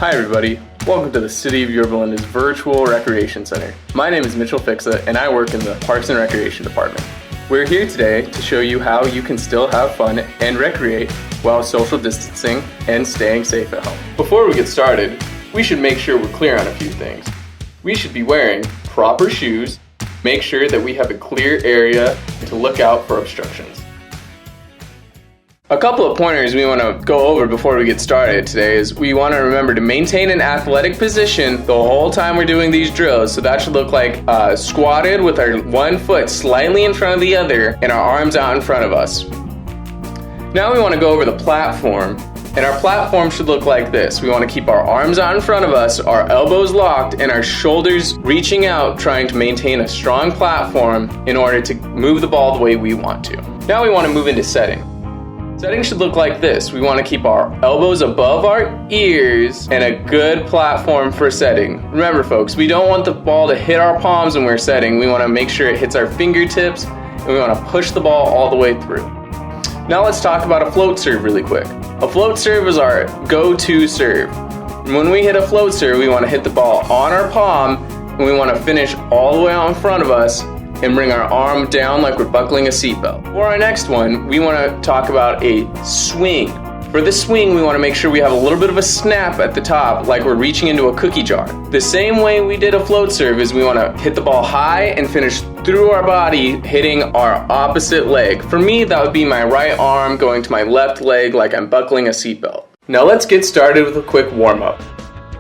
Hi everybody, welcome to the City of Yorba's virtual recreation center. My name is Mitchell Fixa and I work in the Parks and Recreation Department. We're here today to show you how you can still have fun and recreate while social distancing and staying safe at home. Before we get started, we should make sure we're clear on a few things. We should be wearing proper shoes, make sure that we have a clear area to look out for obstructions. A couple of pointers we want to go over before we get started today is we want to remember to maintain an athletic position the whole time we're doing these drills. So that should look like squatted with our one foot slightly in front of the other and our arms out in front of us. Now we want to go over the platform, and our platform should look like this. We want to keep our arms out in front of us, our elbows locked, and our shoulders reaching out, trying to maintain a strong platform in order to move the ball the way we want to. Now we want to move into setting. Setting should look like this. We want to keep our elbows above our ears and a good platform for setting. Remember folks, we don't want the ball to hit our palms when we're setting. We want to make sure it hits our fingertips and we want to push the ball all the way through. Now let's talk about a float serve really quick. A float serve is our go-to serve. When we hit a float serve, we want to hit the ball on our palm and we want to finish all the way out in front of us and bring our arm down like we're buckling a seatbelt. For our next one, we want to talk about a swing. For the swing, we want to make sure we have a little bit of a snap at the top, like we're reaching into a cookie jar. The same way we did a float serve is we want to hit the ball high and finish through our body, hitting our opposite leg. For me, that would be my right arm going to my left leg like I'm buckling a seatbelt. Now let's get started with a quick warm-up.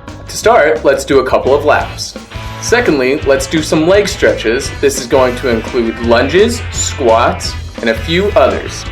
To start, let's do a couple of laps. Secondly, let's do some leg stretches. This is going to include lunges, squats, and a few others.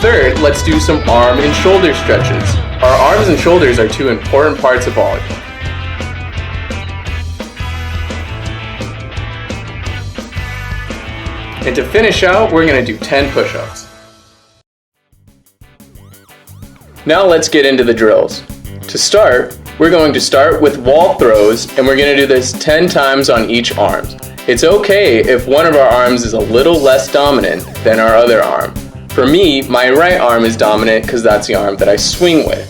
Third, let's do some arm and shoulder stretches. Our arms and shoulders are two important parts of volleyball. And to finish out, we're going to do 10 push-ups. Now let's get into the drills. To start, we're going to start with wall throws, and we're going to do this 10 times on each arm. It's okay if one of our arms is a little less dominant than our other arm. For me, my right arm is dominant because that's the arm that I swing with.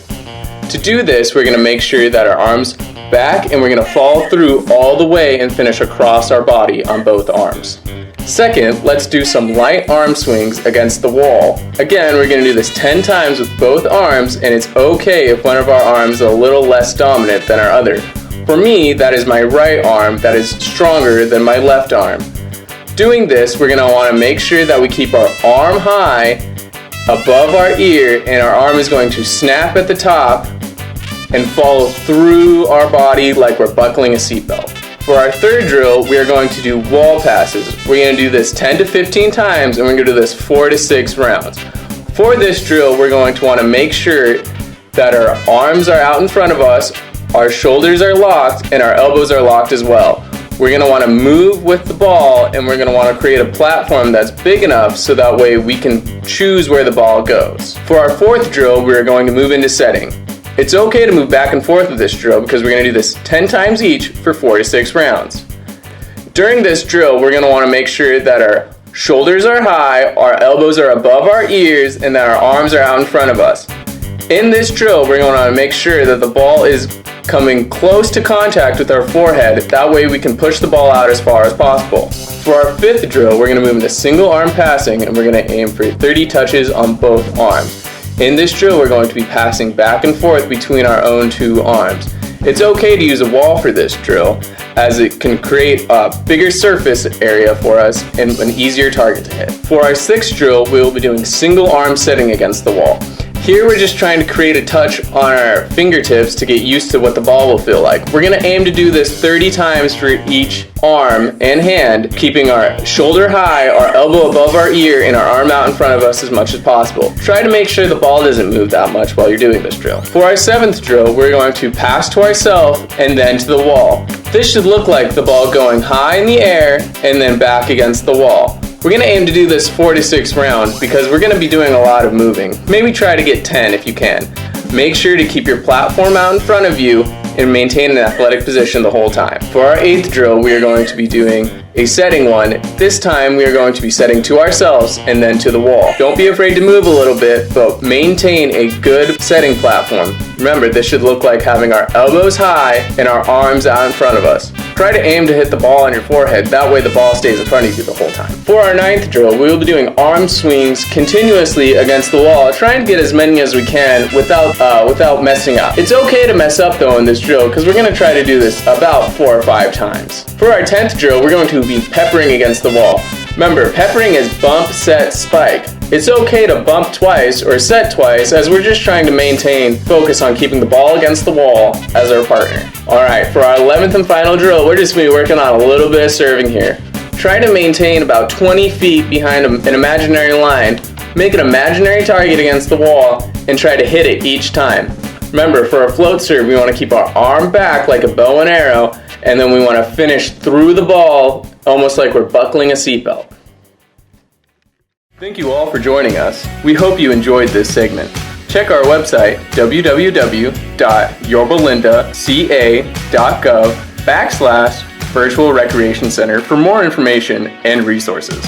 To do this, we're going to make sure that our arms back and we're going to follow through all the way and finish across our body on both arms. Second, let's do some light arm swings against the wall. Again, we're going to do this 10 times with both arms, and it's okay if one of our arms is a little less dominant than our other. For me, that is my right arm that is stronger than my left arm. Doing this, we're going to want to make sure that we keep our arm high above our ear, and our arm is going to snap at the top and follow through our body like we're buckling a seatbelt. For our third drill, we are going to do wall passes. We're going to do this 10 to 15 times, and we're going to do this 4 to 6 rounds. For this drill, we're going to want to make sure that our arms are out in front of us, our shoulders are locked, and our elbows are locked as well. We're going to want to move with the ball, and we're going to want to create a platform that's big enough so that way we can choose where the ball goes. For our fourth drill, we're going to move into setting. It's okay to move back and forth with this drill because we're going to do this 10 times each for 4 to 6 rounds. During this drill, we're going to want to make sure that our shoulders are high, our elbows are above our ears, and that our arms are out in front of us. In this drill, we're going to want to make sure that the ball is coming close to contact with our forehead. That way we can push the ball out as far as possible. For our fifth drill, we're going to move into single arm passing, and we're going to aim for 30 touches on both arms. In this drill, we're going to be passing back and forth between our own two arms. It's okay to use a wall for this drill, as it can create a bigger surface area for us and an easier target to hit. For our sixth drill, we will be doing single arm setting against the wall. Here we're just trying to create a touch on our fingertips to get used to what the ball will feel like. We're going to aim to do this 30 times for each arm and hand, keeping our shoulder high, our elbow above our ear, and our arm out in front of us as much as possible. Try to make sure the ball doesn't move that much while you're doing this drill. For our seventh drill, we're going to pass to ourselves and then to the wall. This should look like the ball going high in the air and then back against the wall. We're going to aim to do this 4 to 6 rounds because we're going to be doing a lot of moving. Maybe try to get 10 if you can. Make sure to keep your platform out in front of you and maintain an athletic position the whole time. For our 8th drill, we are going to be doing a setting one. This time we are going to be setting to ourselves and then to the wall. Don't be afraid to move a little bit, but maintain a good setting platform. Remember, this should look like having our elbows high and our arms out in front of us. Try to aim to hit the ball on your forehead, that way the ball stays in front of you the whole time. For our 9th drill, we will be doing arm swings continuously against the wall, trying to get as many as we can without messing up. It's okay to mess up though in this drill, because we're going to try to do this about 4 or 5 times. For our 10th drill, we're going to be peppering against the wall. Remember, peppering is bump, set, spike. It's okay to bump twice or set twice, as we're just trying to maintain focus on keeping the ball against the wall as our partner. Alright, for our 11th and final drill, we're just going to be working on a little bit of serving here. Try to maintain about 20 feet behind an imaginary line. Make an imaginary target against the wall and try to hit it each time. Remember, for a float serve, we want to keep our arm back like a bow and arrow, and then we want to finish through the ball almost like we're buckling a seatbelt. Thank you all for joining us. We hope you enjoyed this segment. Check our website, www.yorbalindaca.gov/Virtual Recreation Center for more information and resources.